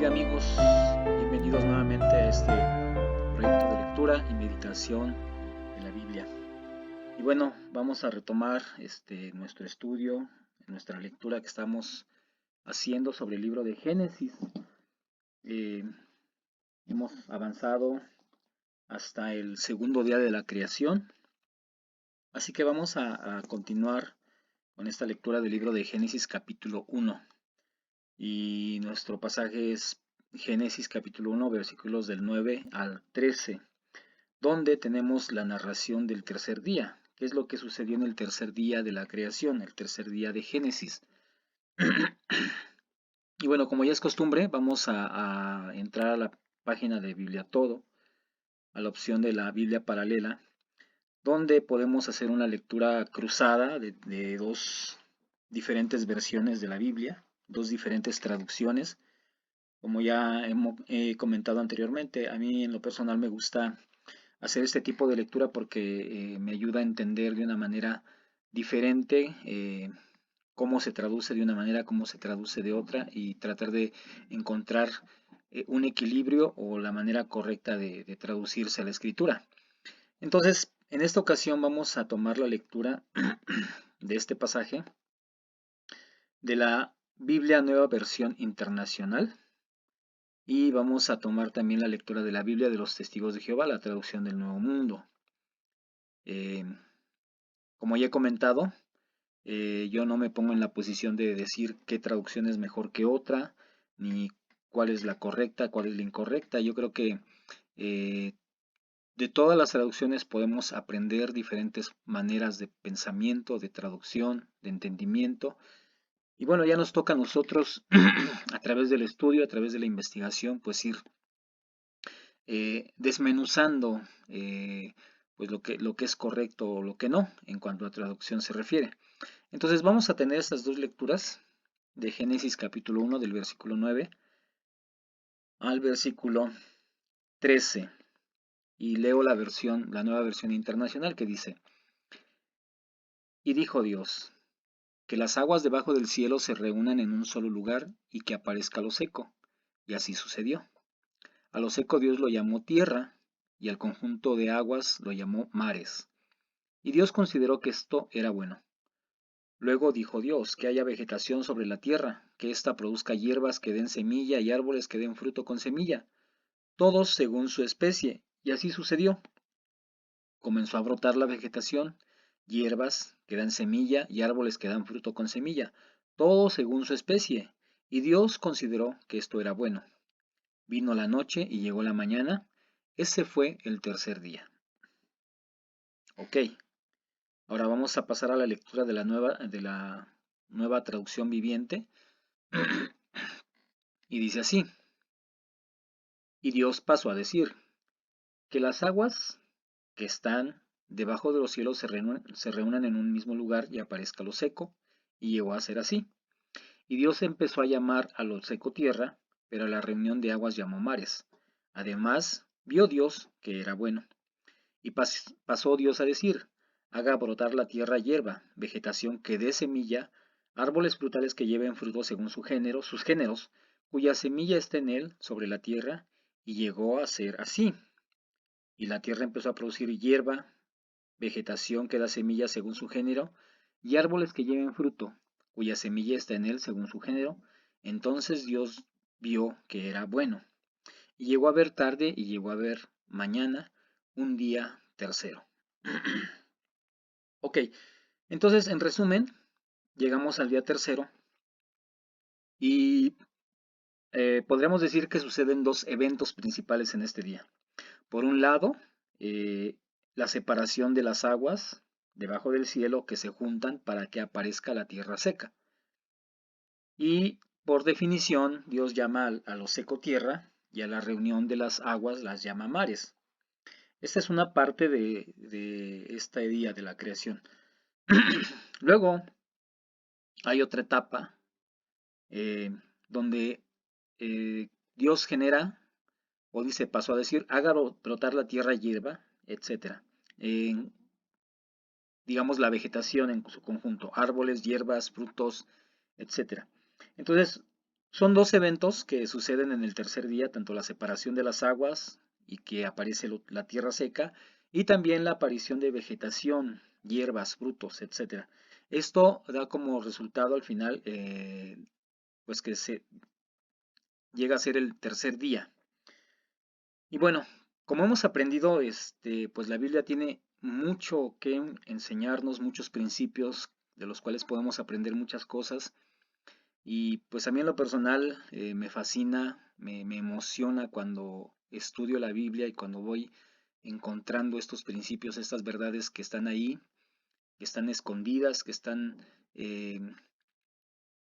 Amiga, amigos, bienvenidos nuevamente a este proyecto de lectura y meditación de la Biblia. Y bueno, vamos a retomar nuestro estudio, nuestra lectura que estamos haciendo sobre el libro de Génesis. Eh, Hemos avanzado hasta el segundo día de la creación, así que vamos a continuar con esta lectura del libro de Génesis capítulo 1. Y nuestro pasaje es Génesis capítulo 1, versículos del 9 al 13, donde tenemos la narración del tercer día. ¿Qué es lo que sucedió en el tercer día de la creación, el tercer día de Génesis? Y bueno, como ya es costumbre, vamos a entrar a la página de Biblia Todo, a la opción de la Biblia paralela, donde podemos hacer una lectura cruzada de dos diferentes versiones de la Biblia, dos diferentes traducciones. Como ya he comentado anteriormente, a mí en lo personal me gusta hacer este tipo de lectura porque me ayuda a entender de una manera diferente cómo se traduce de una manera, cómo se traduce de otra y tratar de encontrar un equilibrio o la manera correcta de traducirse a la escritura. Entonces, en esta ocasión vamos a tomar la lectura de este pasaje de la Biblia Nueva Versión Internacional. Y vamos a tomar también la lectura de la Biblia de los Testigos de Jehová, la traducción del Nuevo Mundo. Como ya he comentado, yo no me pongo en la posición de decir qué traducción es mejor que otra, ni cuál es la correcta, cuál es la incorrecta. Yo creo que de todas las traducciones podemos aprender diferentes maneras de pensamiento, de traducción, de entendimiento. Y bueno, ya nos toca a nosotros, a través del estudio, a través de la investigación, pues ir desmenuzando pues lo que es correcto o lo que no en cuanto a traducción se refiere. Entonces vamos a tener estas dos lecturas de Génesis capítulo 1 del versículo 9 al versículo 13 y leo la nueva versión internacional que dice: Y dijo Dios, que las aguas debajo del cielo se reúnan en un solo lugar y que aparezca lo seco. Y así sucedió. A lo seco Dios lo llamó tierra, y al conjunto de aguas lo llamó mares. Y Dios consideró que esto era bueno. Luego dijo Dios, que haya vegetación sobre la tierra, que ésta produzca hierbas que den semilla y árboles que den fruto con semilla, todos según su especie. Y así sucedió. Comenzó a brotar la vegetación, hierbas que dan semilla y árboles que dan fruto con semilla, todos según su especie. Y Dios consideró que esto era bueno. Vino la noche y llegó la mañana. Ese fue el tercer día. Ok, ahora vamos a pasar a la lectura de la nueva traducción viviente. Y dice así: Y Dios pasó a decir, que las aguas que están debajo de los cielos se reúnan en un mismo lugar y aparezca lo seco. Y llegó a ser así. Y Dios empezó a llamar a lo seco tierra, pero a la reunión de aguas llamó mares. Además, vio Dios que era bueno. Y pasó Dios a decir, haga brotar la tierra hierba, vegetación que dé semilla, árboles frutales que lleven fruto según sus géneros, cuya semilla esté en él sobre la tierra, y llegó a ser así. Y la tierra empezó a producir hierba, vegetación que da semilla según su género, y árboles que lleven fruto, cuya semilla está en él según su género. Entonces Dios vio que era bueno. Y llegó a ver tarde y llegó a ver mañana, un día tercero. Ok, entonces en resumen, llegamos al día tercero y podríamos decir que suceden dos eventos principales en este día. Por un lado, la separación de las aguas debajo del cielo que se juntan para que aparezca la tierra seca. Y por definición, Dios llama a lo seco tierra y a la reunión de las aguas las llama mares. Esta es una parte de este día de la creación. Luego hay otra etapa donde Dios genera, o dice, pasó a decir, haga brotar la tierra hierba, etc. Digamos la vegetación en su conjunto, árboles, hierbas, frutos, etc. Entonces, Son dos eventos que suceden en el tercer día, tanto la separación de las aguas y que aparece la tierra seca, y también la aparición de vegetación, hierbas, frutos, etc. Esto da como resultado al final, pues que se llega a ser el tercer día. Y bueno, como hemos aprendido, pues la Biblia tiene mucho que enseñarnos, muchos principios de los cuales podemos aprender muchas cosas. Y pues a mí en lo personal me fascina, me emociona cuando estudio la Biblia y cuando voy encontrando estos principios, estas verdades que están ahí, que están escondidas, que están eh,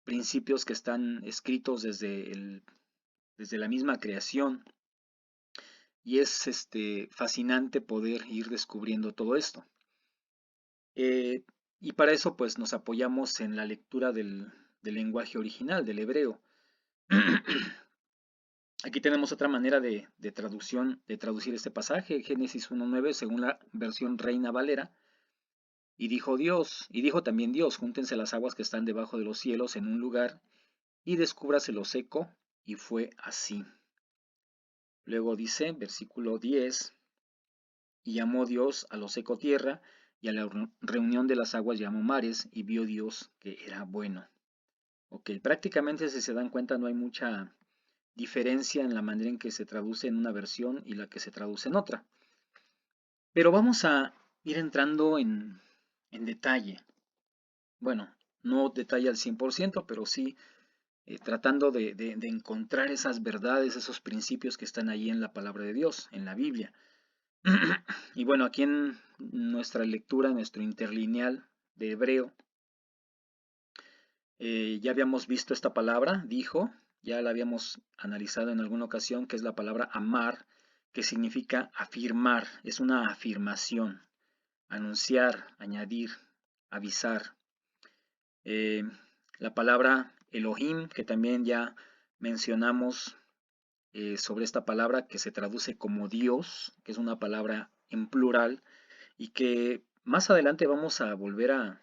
principios que están escritos desde la misma creación. Y es fascinante poder ir descubriendo todo esto. Eh, y para eso pues nos apoyamos en la lectura del lenguaje original, del hebreo. Aquí tenemos otra manera de traducción, de traducir este pasaje, Génesis 1.9, según la versión Reina Valera. Y dijo también Dios, júntense las aguas que están debajo de los cielos en un lugar, y descúbrase lo seco, y fue así. Luego dice, versículo 10, y llamó Dios a lo seco tierra, y a la reunión de las aguas llamó mares, y vio Dios que era bueno. Ok, prácticamente si se dan cuenta no hay mucha diferencia en la manera en que se traduce en una versión y la que se traduce en otra. Pero vamos a ir entrando en detalle. Bueno, no detalle al 100%, pero sí tratando de encontrar esas verdades, esos principios que están ahí en la palabra de Dios, en la Biblia. Y bueno, aquí en nuestra lectura, nuestro interlineal de hebreo, ya habíamos visto esta palabra, dijo, ya la habíamos analizado en alguna ocasión, que es la palabra amar, que significa afirmar, es una afirmación, anunciar, añadir, avisar. Eh, la palabra Elohim, que también ya mencionamos sobre esta palabra, que se traduce como Dios, que es una palabra en plural, y que más adelante vamos a volver a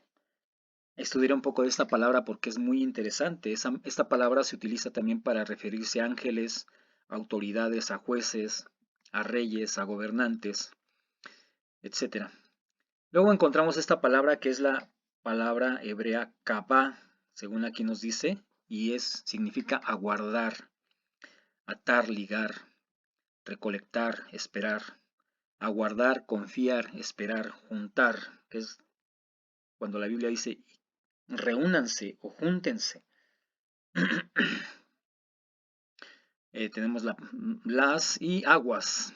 estudiar un poco de esta palabra porque es muy interesante. Esta palabra se utiliza también para referirse a ángeles, a autoridades, a jueces, a reyes, a gobernantes, etc. Luego encontramos esta palabra que es la palabra hebrea kabá, según aquí nos dice, y significa aguardar, atar, ligar, recolectar, esperar, aguardar, confiar, esperar, juntar, que es cuando la Biblia dice reúnanse o júntense. Tenemos las y aguas.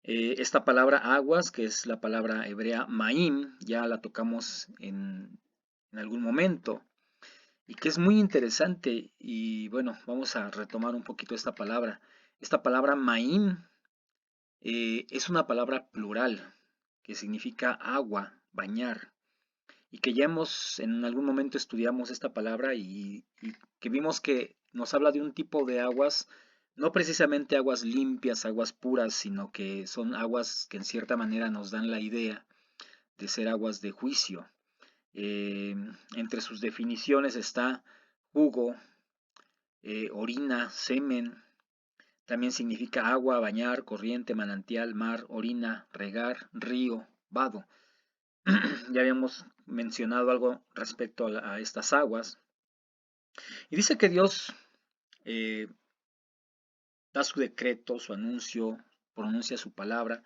Esta palabra aguas, que es la palabra hebrea maim, ya la tocamos en algún momento y que es muy interesante. Y bueno, vamos a retomar un poquito esta palabra. Esta palabra maim es una palabra plural que significa agua, bañar, y que ya en algún momento estudiamos esta palabra y que vimos que nos habla de un tipo de aguas, no precisamente aguas limpias, aguas puras, sino que son aguas que en cierta manera nos dan la idea de ser aguas de juicio. Entre sus definiciones está jugo, orina, semen, también significa agua, bañar, corriente, manantial, mar, orina, regar, río, vado. Ya habíamos mencionado algo respecto a estas aguas. Y dice que Dios eh, da su decreto, su anuncio, pronuncia su palabra,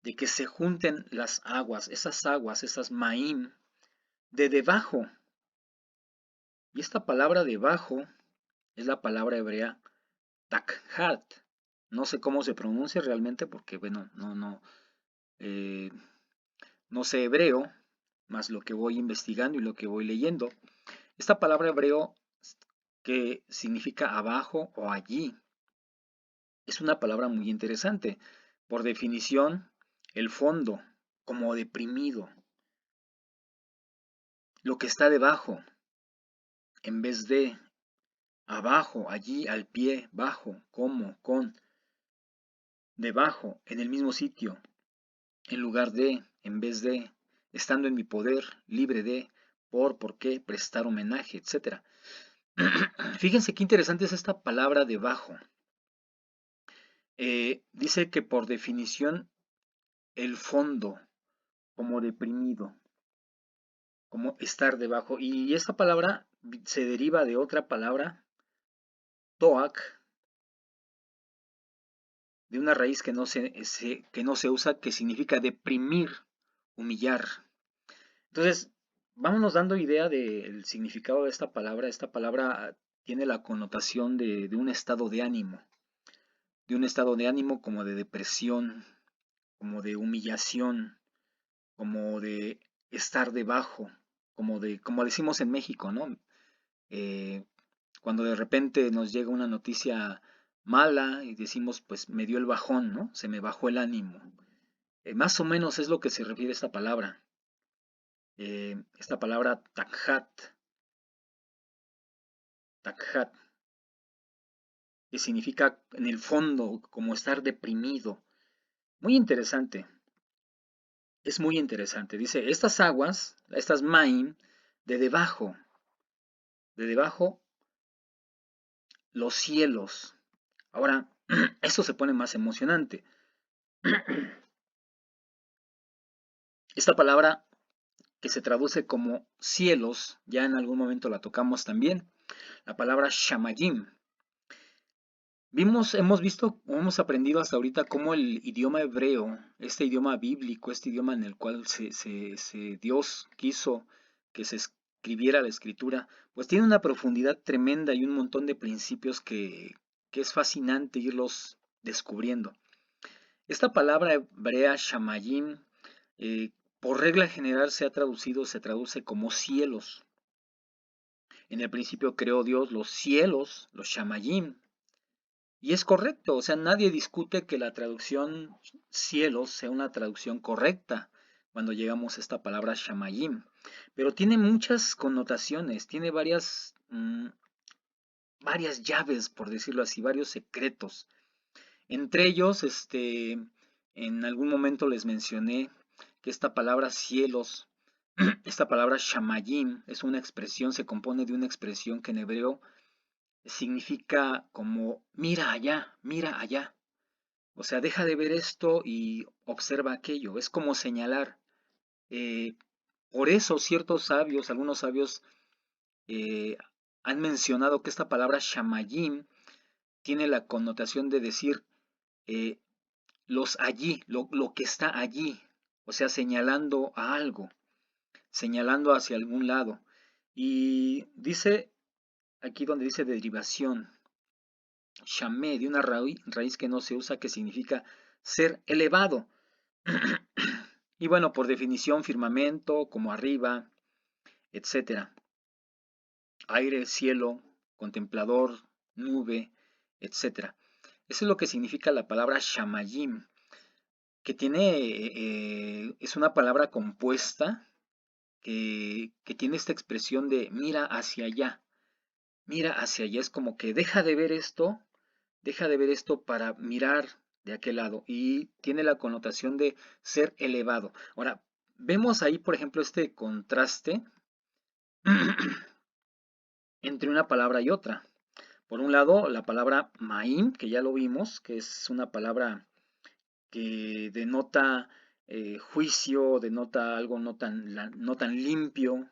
de que se junten las aguas, esas maim, de debajo. Y esta palabra debajo es la palabra hebrea takhat. No sé cómo se pronuncia realmente porque, bueno, eh, no sé hebreo, más lo que voy investigando y lo que voy leyendo. Esta palabra hebreo que significa abajo o allí es una palabra muy interesante. Por definición, el fondo, como deprimido, lo que está debajo, en vez de abajo, allí, al pie, bajo, como, con, debajo, en el mismo sitio, en lugar de, en vez de, estando en mi poder, libre de, por qué, prestar homenaje, etc. Fíjense qué interesante es esta palabra debajo. Dice que por definición el fondo, como deprimido, como estar debajo. Y esta palabra se deriva de otra palabra, toak, de una raíz que que no se usa, que significa deprimir, humillar. Entonces, vámonos dando idea del significado de esta palabra. Esta palabra tiene la connotación de un estado de ánimo, como de depresión, como de humillación, como de estar debajo, como decimos en México, ¿no? Eh, Cuando de repente nos llega una noticia mala y decimos, pues me dio el bajón, ¿no? Se me bajó el ánimo. Más o menos es lo que se refiere a esta palabra takhat, que significa en el fondo como estar deprimido. Muy interesante, es muy interesante. Dice, estas aguas, estas maim, de de debajo los cielos. Ahora, eso se pone más emocionante. Esta palabra que se traduce como cielos, ya en algún momento la tocamos también, la palabra shamayim. Hemos visto, hemos aprendido hasta ahorita cómo el idioma hebreo, este idioma bíblico, este idioma en el cual Dios quiso que se escribiera la escritura, pues tiene una profundidad tremenda y un montón de principios que es fascinante irlos descubriendo. Esta palabra hebrea shamayim, por regla general se traduce como cielos. En el principio creó Dios los cielos, los shamayim. Y es correcto, o sea, nadie discute que la traducción cielos sea una traducción correcta cuando llegamos a esta palabra shamayim. Pero tiene muchas connotaciones, tiene varias llaves, por decirlo así, varios secretos. Entre ellos, en algún momento les mencioné que esta palabra cielos, esta palabra shamayim, es una expresión, se compone de una expresión que en hebreo significa como mira allá, mira allá. O sea, deja de ver esto y observa aquello. Es como señalar. Eh, por eso ciertos sabios, algunos sabios, eh, han mencionado que esta palabra shamayim tiene la connotación de decir eh, los allí, lo que está allí. O sea, señalando a algo, señalando hacia algún lado. Y dice, aquí donde dice derivación, shamé, de una raíz que no se usa, que significa ser elevado. Y bueno, por definición, firmamento, como arriba, etcétera. Aire, cielo, contemplador, nube, etcétera. Eso es lo que significa la palabra shamayim, que es una palabra compuesta que tiene esta expresión de mira hacia allá, es como que deja de ver esto para mirar de aquel lado y tiene la connotación de ser elevado. Ahora, vemos ahí, por ejemplo, este contraste entre una palabra y otra. Por un lado, la palabra maim, que ya lo vimos, que es una palabra que denota juicio, denota algo no tan limpio.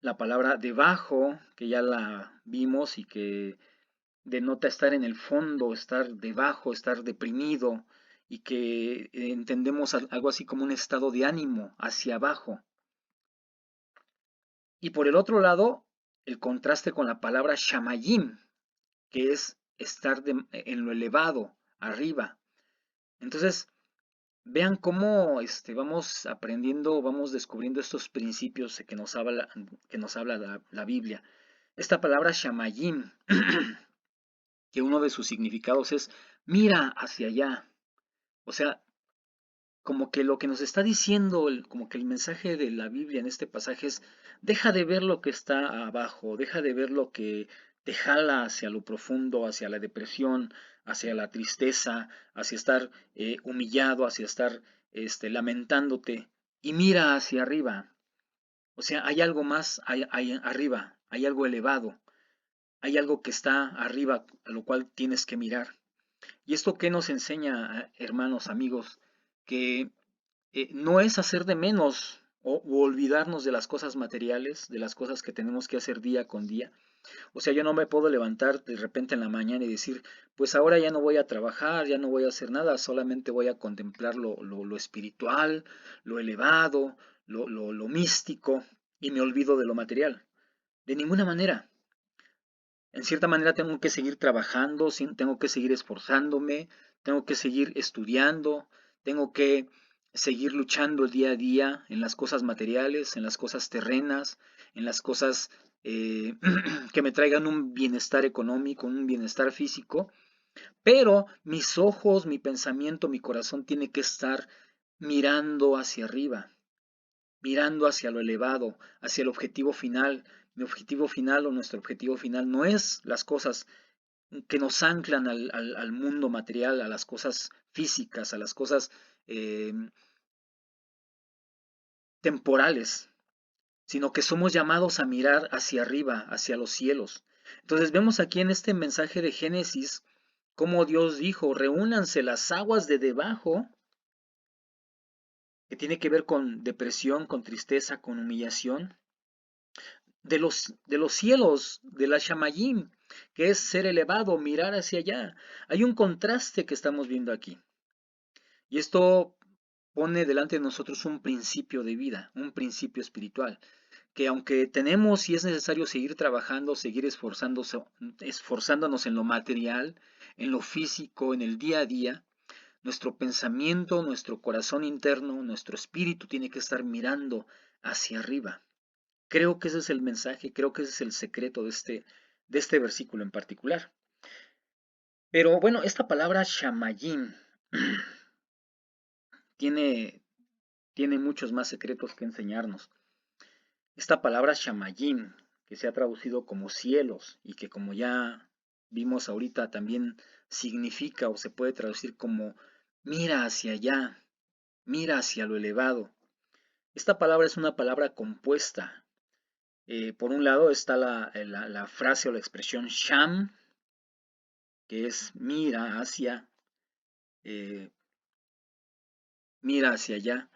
La palabra debajo, que ya la vimos y que denota estar en el fondo, estar debajo, estar deprimido y que entendemos algo así como un estado de ánimo hacia abajo. Y por el otro lado, el contraste con la palabra shamayim, que es estar en lo elevado, arriba. Entonces, vean cómo vamos aprendiendo, vamos descubriendo estos principios que nos habla la Biblia. Esta palabra shamayim, que uno de sus significados es mira hacia allá. O sea, como que lo que nos está diciendo, como que el mensaje de la Biblia en este pasaje es, deja de ver lo que está abajo, deja de ver lo que te jala hacia lo profundo, hacia la depresión, hacia la tristeza, hacia estar humillado, hacia estar lamentándote, y mira hacia arriba. O sea, hay algo más arriba, hay algo elevado, hay algo que está arriba a lo cual tienes que mirar. ¿Y esto qué nos enseña, hermanos, amigos? Que no es hacer de menos o olvidarnos de las cosas materiales, de las cosas que tenemos que hacer día con día. O sea, yo no me puedo levantar de repente en la mañana y decir, pues ahora ya no voy a trabajar, ya no voy a hacer nada, solamente voy a contemplar lo espiritual, lo elevado, lo místico, y me olvido de lo material. De ninguna manera. En cierta manera tengo que seguir trabajando, tengo que seguir esforzándome, tengo que seguir estudiando, tengo que seguir luchando día a día en las cosas materiales, en las cosas terrenas, en las cosas que me traigan un bienestar económico, un bienestar físico, pero mis ojos, mi pensamiento, mi corazón tiene que estar mirando hacia arriba, mirando hacia lo elevado, hacia el objetivo final. Mi objetivo final o nuestro objetivo final no es las cosas que nos anclan al mundo material, a las cosas físicas, a las cosas eh, temporales, sino que somos llamados a mirar hacia arriba, hacia los cielos. Entonces vemos aquí en este mensaje de Génesis cómo Dios dijo, reúnanse las aguas de debajo, que tiene que ver con depresión, con tristeza, con humillación, de los cielos, de la Shamayim, que es ser elevado, mirar hacia allá. Hay un contraste que estamos viendo aquí. Y esto pone delante de nosotros un principio de vida, un principio espiritual, que aunque tenemos y es necesario seguir trabajando, seguir esforzándonos en lo material, en lo físico, en el día a día, nuestro pensamiento, nuestro corazón interno, nuestro espíritu tiene que estar mirando hacia arriba. Creo que ese es el mensaje, creo que ese es el secreto de este versículo en particular. Pero bueno, esta palabra shamayim tiene, tiene muchos más secretos que enseñarnos. Esta palabra shamayim, que se ha traducido como cielos y que como ya vimos ahorita también significa o se puede traducir como mira hacia allá, mira hacia lo elevado. Esta palabra es una palabra compuesta. Por un lado está la frase o la expresión sham, que es eh, mira hacia allá,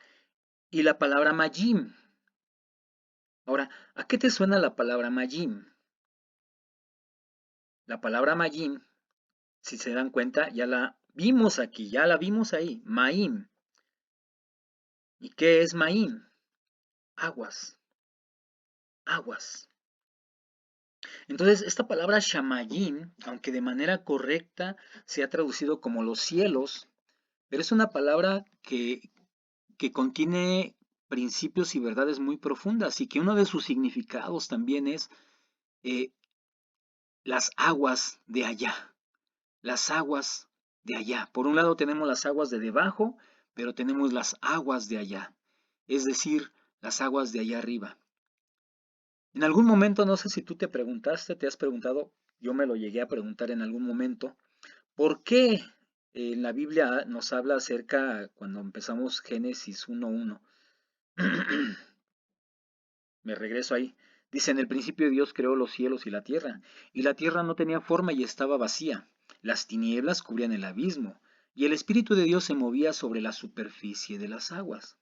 y la palabra majim. Ahora, ¿a qué te suena la palabra majim? La palabra majim, si se dan cuenta, ya la vimos aquí, ya la vimos ahí, maim. ¿Y qué es maim? Aguas, aguas. Entonces, esta palabra shamayim, aunque de manera correcta se ha traducido como los cielos, pero es una palabra que contiene principios y verdades muy profundas y que uno de sus significados también es eh, las aguas de allá, las aguas de allá. Por un lado tenemos las aguas de debajo, pero tenemos las aguas de allá, es decir, las aguas de allá arriba. En algún momento, no sé si tú te has preguntado, yo me lo llegué a preguntar en algún momento, ¿por qué en la Biblia nos habla acerca, cuando empezamos Génesis 1:1? Me regreso ahí. Dice, en el principio Dios creó los cielos y la tierra no tenía forma y estaba vacía. Las tinieblas cubrían el abismo, y el Espíritu de Dios se movía sobre la superficie de las aguas.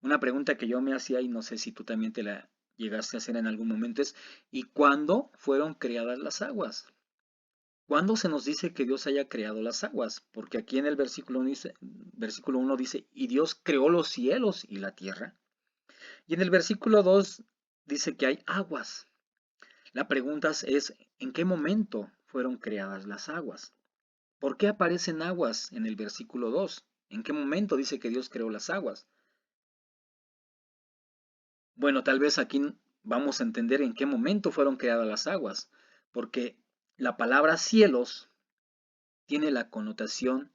Una pregunta que yo me hacía, y no sé si tú también te la llegaste a hacer en algún momento, es, ¿y cuándo fueron creadas las aguas? ¿Cuándo se nos dice que Dios haya creado las aguas? Porque aquí en el versículo 1 dice, y Dios creó los cielos y la tierra. Y en el versículo 2 dice que hay aguas. La pregunta es, ¿en qué momento fueron creadas las aguas? ¿Por qué aparecen aguas en el versículo 2? ¿En qué momento dice que Dios creó las aguas? Bueno, tal vez aquí vamos a entender en qué momento fueron creadas las aguas, porque la palabra cielos tiene la connotación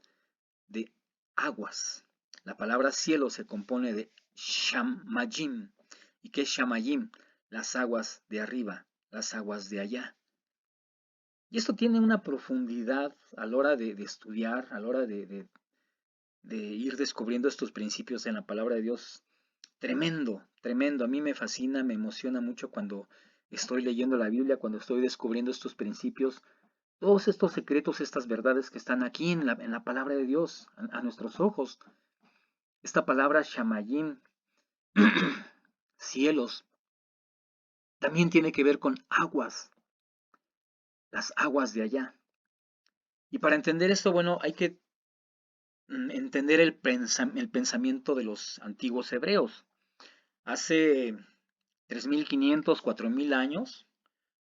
de aguas. La palabra cielo se compone de shamayim. ¿Y qué es shamayim? Las aguas de arriba, las aguas de allá. Y esto tiene una profundidad a la hora de estudiar, a la hora de ir descubriendo estos principios en la palabra de Dios. Tremendo, tremendo. A mí me fascina, me emociona mucho cuando estoy leyendo la Biblia, cuando estoy descubriendo estos principios, todos estos secretos, estas verdades que están aquí en la palabra de Dios, a nuestros ojos. Esta palabra Shamayim, cielos, también tiene que ver con aguas, las aguas de allá. Y para entender esto, bueno, hay que entender el pensamiento de los antiguos hebreos. Hace 3.500, 4.000 años,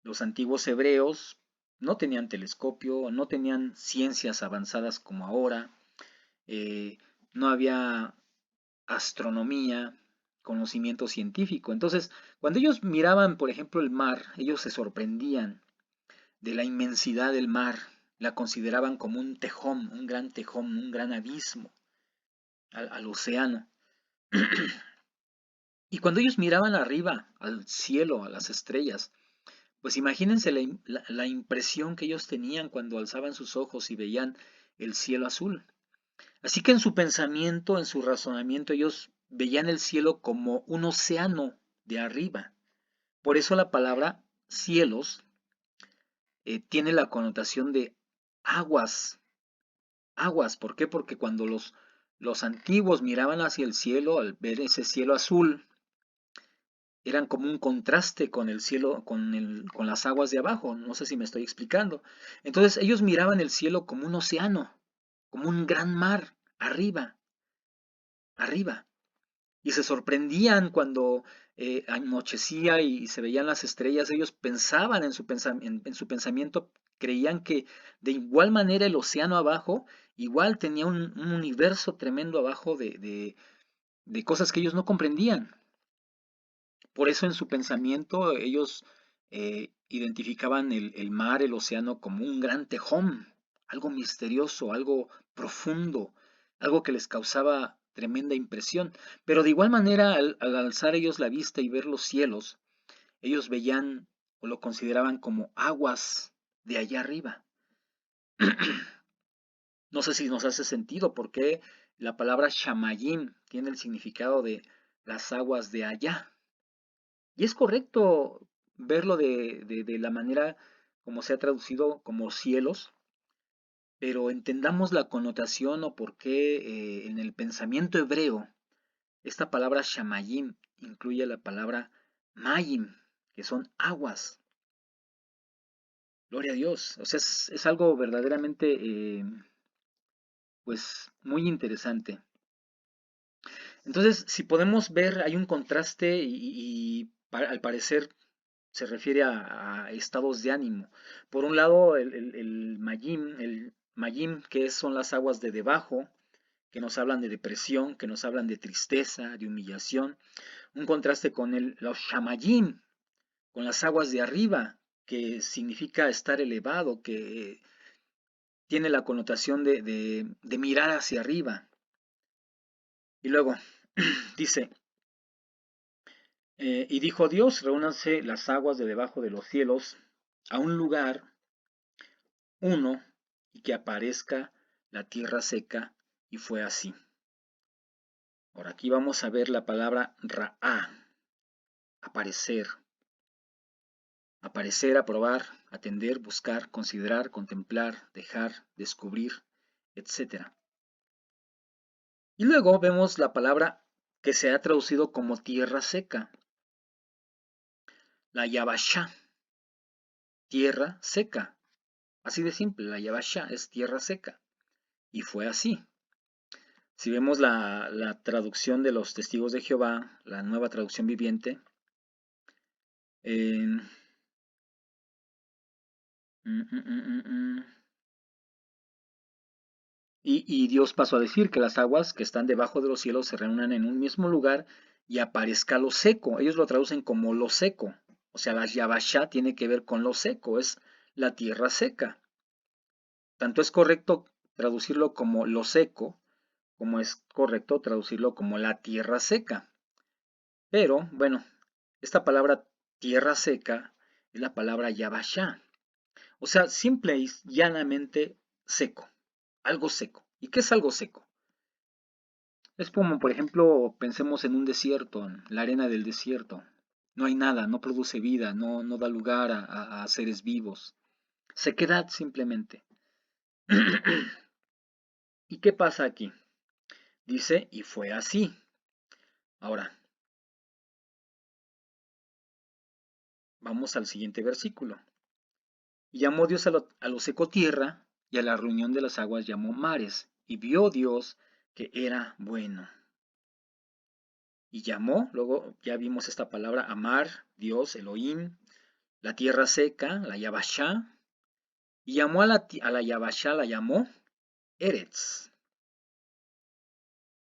los antiguos hebreos no tenían telescopio, no tenían ciencias avanzadas como ahora, eh, no había astronomía, conocimiento científico. Entonces, cuando ellos miraban, por ejemplo, el mar, ellos se sorprendían de la inmensidad del mar, la consideraban como un tejón, un gran abismo al océano. Y cuando ellos miraban arriba, al cielo, a las estrellas, pues imagínense la impresión que ellos tenían cuando alzaban sus ojos y veían el cielo azul. Así que en su pensamiento, en su razonamiento, ellos veían el cielo como un océano de arriba. Por eso la palabra cielos tiene la connotación de aguas. Aguas, ¿por qué? Porque cuando los antiguos miraban hacia el cielo, al ver ese cielo azul, eran como un contraste con el cielo, con las aguas de abajo. No sé si me estoy explicando. Entonces ellos miraban el cielo como un océano, como un gran mar, arriba, arriba. Y se sorprendían cuando anochecía y se veían las estrellas. Ellos pensaban en su pensamiento, creían que de igual manera el océano abajo, igual tenía un universo tremendo abajo de cosas que ellos no comprendían. Por eso en su pensamiento ellos identificaban el mar, el océano, como un gran tejón, algo misterioso, algo profundo, algo que les causaba tremenda impresión. Pero de igual manera, al alzar ellos la vista y ver los cielos, ellos veían o lo consideraban como aguas de allá arriba. No sé si nos hace sentido porque la palabra Shamayim tiene el significado de las aguas de allá. Y es correcto verlo de la manera como se ha traducido como cielos, pero entendamos la connotación o por qué en el pensamiento hebreo esta palabra shamayim incluye la palabra mayim, que son aguas. Gloria a Dios. O sea, es algo verdaderamente pues muy interesante. Entonces, si podemos ver, hay un contraste al parecer se refiere a estados de ánimo. Por un lado, el mayim, que son las aguas de debajo, que nos hablan de depresión, que nos hablan de tristeza, de humillación. Un contraste con los shamayim, con las aguas de arriba, que significa estar elevado, que tiene la connotación de mirar hacia arriba. Y luego dice, y dijo Dios, reúnanse las aguas de debajo de los cielos a un lugar uno y que aparezca la tierra seca, y fue así. Ahora aquí vamos a ver la palabra Ra'á, aparecer. Aparecer, aprobar, atender, buscar, considerar, contemplar, dejar, descubrir, etc. Y luego vemos la palabra que se ha traducido como tierra seca, la Yabashá, tierra seca. Así de simple, la Yabashá es tierra seca. Y fue así. Si vemos la traducción de los testigos de Jehová, la nueva traducción viviente, eh, y Dios pasó a decir que las aguas que están debajo de los cielos se reúnan en un mismo lugar y aparezca lo seco. Ellos lo traducen como lo seco. O sea, la Yabashá tiene que ver con lo seco, es la tierra seca. Tanto es correcto traducirlo como lo seco, como es correcto traducirlo como la tierra seca. Pero, bueno, esta palabra tierra seca es la palabra Yabashá. O sea, simple y llanamente seco. Algo seco. ¿Y qué es algo seco? Es como, por ejemplo, pensemos en un desierto, en la arena del desierto. No hay nada, no produce vida, no da lugar a seres vivos. Sequedad simplemente. ¿Y qué pasa aquí? Dice, y fue así. Ahora, vamos al siguiente versículo. Y llamó Dios a lo seco tierra, y a la reunión de las aguas llamó mares. Y vio Dios que era bueno. Y llamó, luego ya vimos esta palabra, amar, Dios, Elohim, la tierra seca, la Yabashá. Y llamó a la Yabashá, la llamó Eretz,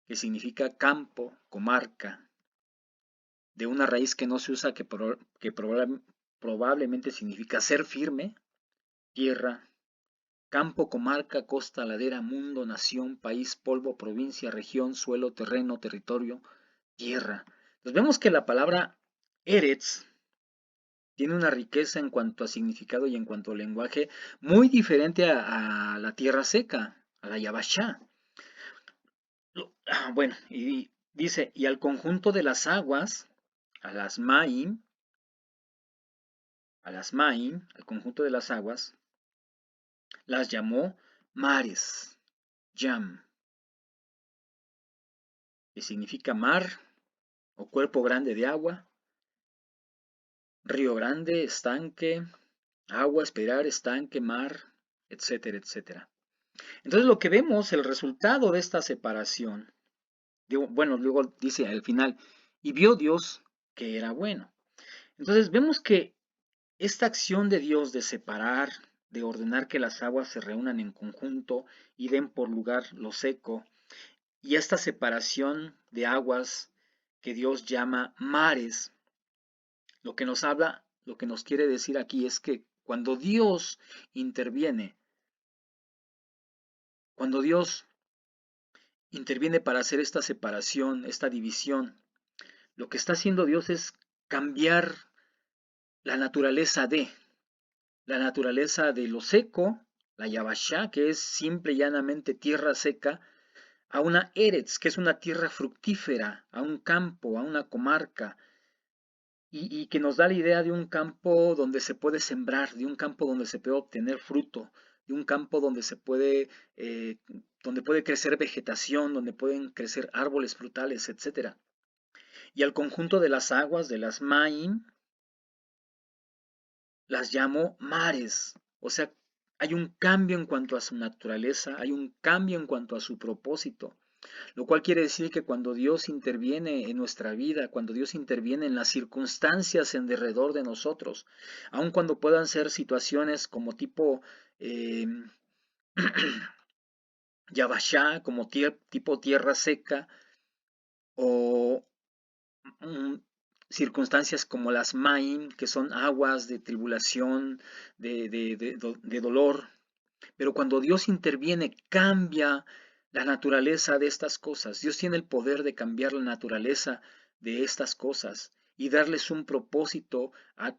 que significa campo, comarca, de una raíz que no se usa, probablemente significa ser firme, tierra, campo, comarca, costa, ladera, mundo, nación, país, polvo, provincia, región, suelo, terreno, territorio, tierra. Entonces vemos que la palabra Eretz tiene una riqueza en cuanto a significado y en cuanto a lenguaje muy diferente a la tierra seca, a la Yabashá. Bueno, y dice, y al conjunto de las aguas, a las Maim, al conjunto de las aguas, las llamó mares, Yam, que significa mar o cuerpo grande de agua, río grande, estanque, agua, esperar, estanque, mar, etcétera, etcétera. Entonces lo que vemos, el resultado de esta separación, bueno, luego dice al final, y vio Dios que era bueno. Entonces vemos que esta acción de Dios de separar, de ordenar que las aguas se reúnan en conjunto y den por lugar lo seco, y esta separación de aguas que Dios llama mares, lo que nos habla, lo que nos quiere decir aquí es que cuando Dios interviene para hacer esta separación, esta división, lo que está haciendo Dios es cambiar la naturaleza lo seco, la Yabashá, que es simple y llanamente tierra seca, a una Eretz, que es una tierra fructífera, a un campo, a una comarca, y que nos da la idea de un campo donde se puede sembrar, de un campo donde se puede obtener fruto, de un campo eh, donde puede crecer vegetación, donde pueden crecer árboles frutales, etc. Y al conjunto de las aguas, de las Maim, las llamo mares. O sea, hay un cambio en cuanto a su naturaleza, hay un cambio en cuanto a su propósito, lo cual quiere decir que cuando Dios interviene en nuestra vida, cuando Dios interviene en las circunstancias en derredor de nosotros, aun cuando puedan ser situaciones como tipo eh, Yabashá, como tipo tierra seca, o mm, circunstancias como las Maim, que son aguas de tribulación, de dolor. Pero cuando Dios interviene, cambia la naturaleza de estas cosas. Dios tiene el poder de cambiar la naturaleza de estas cosas y darles un propósito a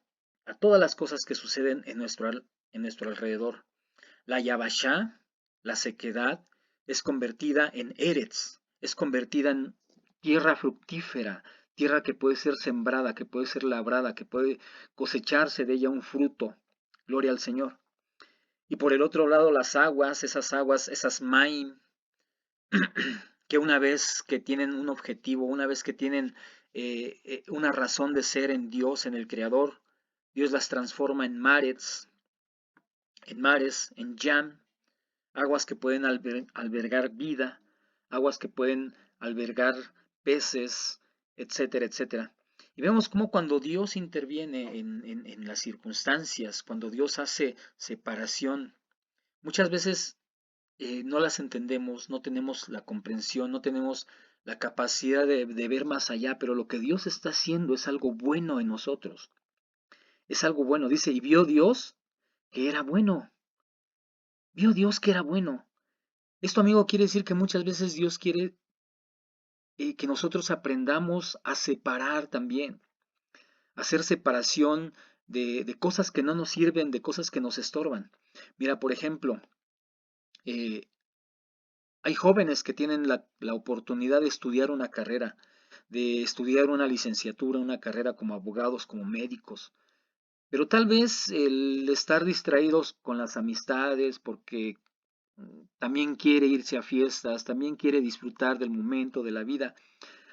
todas las cosas que suceden en nuestro alrededor. La Yabashá, la sequedad, es convertida en Eretz, es convertida en tierra fructífera, tierra que puede ser sembrada, que puede ser labrada, que puede cosecharse de ella un fruto. Gloria al Señor. Y por el otro lado las aguas, esas Maim, que una vez que tienen un objetivo, una vez que tienen una razón de ser en Dios, en el Creador, Dios las transforma en mares, en Yam, aguas que pueden albergar vida, aguas que pueden albergar peces, etcétera, etcétera. Y vemos cómo cuando Dios interviene en las circunstancias, cuando Dios hace separación, muchas veces no las entendemos, no tenemos la comprensión, no tenemos la capacidad de ver más allá, pero lo que Dios está haciendo es algo bueno en nosotros. Es algo bueno. Dice, y vio Dios que era bueno. Vio Dios que era bueno. Esto, amigo, quiere decir que muchas veces Dios quiere que nosotros aprendamos a separar también, a hacer separación de cosas que no nos sirven, de cosas que nos estorban. Mira, por ejemplo, eh, hay jóvenes que tienen la oportunidad de estudiar una carrera, de estudiar una licenciatura, una carrera como abogados, como médicos. Pero tal vez el estar distraídos con las amistades, porque también quiere irse a fiestas, también quiere disfrutar del momento, de la vida,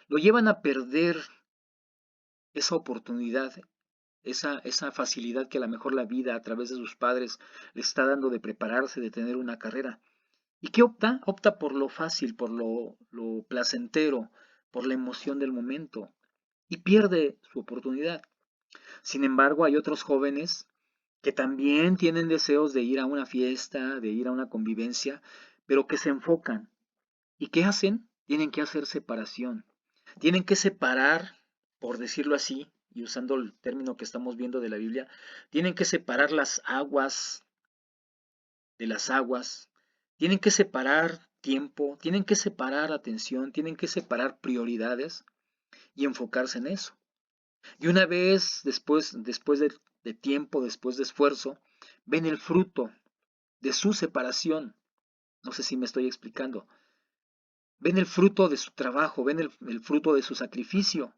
lo llevan a perder esa oportunidad, esa facilidad que a lo mejor la vida a través de sus padres le está dando de prepararse, de tener una carrera. ¿Y qué opta? Opta por lo fácil, por lo placentero, por la emoción del momento y pierde su oportunidad. Sin embargo, hay otros jóvenes que también tienen deseos de ir a una fiesta, de ir a una convivencia, pero que se enfocan. ¿Y qué hacen? Tienen que hacer separación. Tienen que separar, por decirlo así, y usando el término que estamos viendo de la Biblia, tienen que separar las aguas de las aguas, tienen que separar tiempo, tienen que separar atención, tienen que separar prioridades y enfocarse en eso. Y una vez después de tiempo, después de esfuerzo, ven el fruto de su separación. No sé si me estoy explicando. Ven el fruto de su trabajo, ven el fruto de su sacrificio.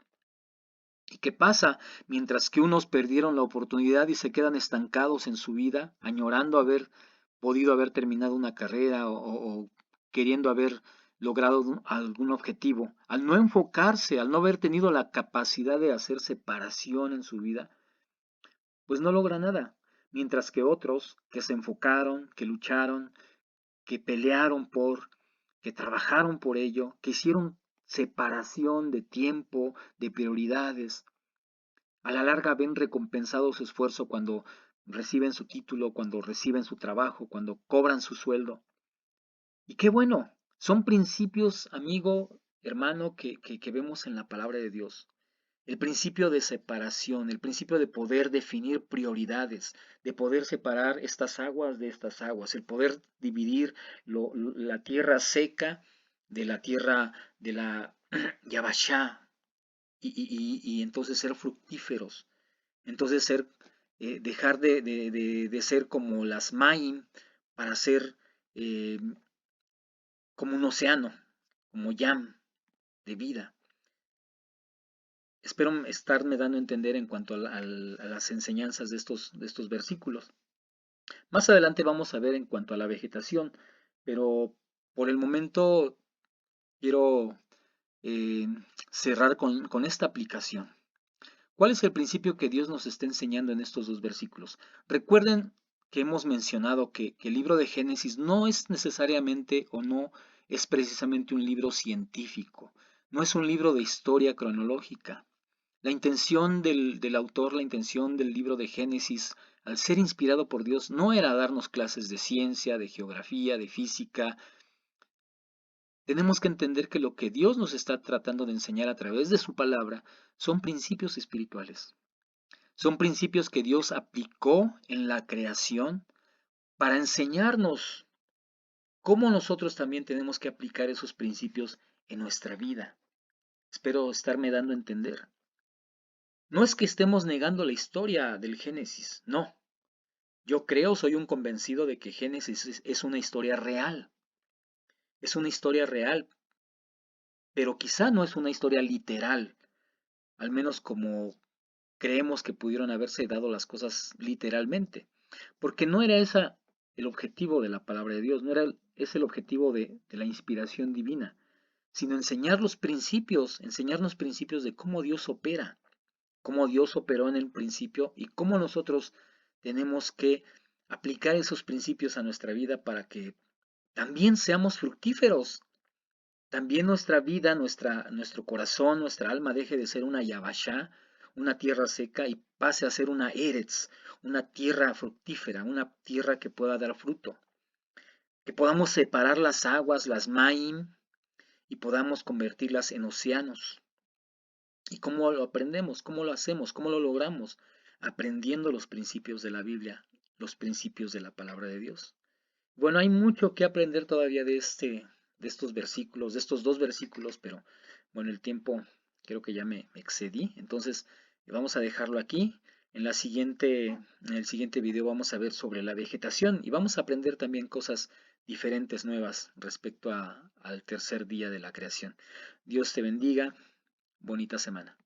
¿Y qué pasa? Mientras que unos perdieron la oportunidad y se quedan estancados en su vida, añorando haber podido haber terminado una carrera o queriendo haber logrado algún objetivo, al no enfocarse, al no haber tenido la capacidad de hacer separación en su vida, pues no logra nada. Mientras que otros que se enfocaron, que lucharon, que pelearon que trabajaron por ello, que hicieron separación de tiempo, de prioridades, a la larga ven recompensado su esfuerzo cuando reciben su título, cuando reciben su trabajo, cuando cobran su sueldo. Y qué bueno, son principios, amigo, hermano, que vemos en la palabra de Dios. El principio de separación, el principio de poder definir prioridades, de poder separar estas aguas de estas aguas, el poder dividir la tierra seca de la tierra de la Yabashá y entonces ser fructíferos. Entonces dejar de ser como las Maim para ser eh, como un océano, como Yam de vida. Espero estarme dando a entender en cuanto a las enseñanzas de estos versículos. Más adelante vamos a ver en cuanto a la vegetación, pero por el momento quiero eh, cerrar con esta aplicación. ¿Cuál es el principio que Dios nos está enseñando en estos dos versículos? Recuerden que hemos mencionado que el libro de Génesis no es necesariamente o no es precisamente un libro científico, no es un libro de historia cronológica. La intención del autor, la intención del libro de Génesis, al ser inspirado por Dios, no era darnos clases de ciencia, de geografía, de física. Tenemos que entender que lo que Dios nos está tratando de enseñar a través de su palabra son principios espirituales. Son principios que Dios aplicó en la creación para enseñarnos cómo nosotros también tenemos que aplicar esos principios en nuestra vida. Espero estarme dando a entender. No es que estemos negando la historia del Génesis, no. Yo creo, soy un convencido de que Génesis es una historia real. Es una historia real, pero quizá no es una historia literal, al menos como creemos que pudieron haberse dado las cosas literalmente, porque no era esa el objetivo de la palabra de Dios, no era es el objetivo de la inspiración divina, sino enseñarnos principios de cómo Dios opera, cómo Dios operó en el principio y cómo nosotros tenemos que aplicar esos principios a nuestra vida para que también seamos fructíferos. También nuestra vida, nuestro corazón, nuestra alma deje de ser una yabashá, una tierra seca, y pase a ser una eretz, una tierra fructífera, una tierra que pueda dar fruto. Que podamos separar las aguas, las maim, y podamos convertirlas en océanos. ¿Y cómo lo aprendemos? ¿Cómo lo hacemos? ¿Cómo lo logramos? Aprendiendo los principios de la Biblia, los principios de la palabra de Dios. Bueno, hay mucho que aprender todavía de estos versículos, de estos dos versículos, pero bueno, el tiempo creo que ya me excedí. Entonces, vamos a dejarlo aquí. En el siguiente video vamos a ver sobre la vegetación y vamos a aprender también cosas diferentes, nuevas respecto al tercer día de la creación. Dios te bendiga. Bonita semana.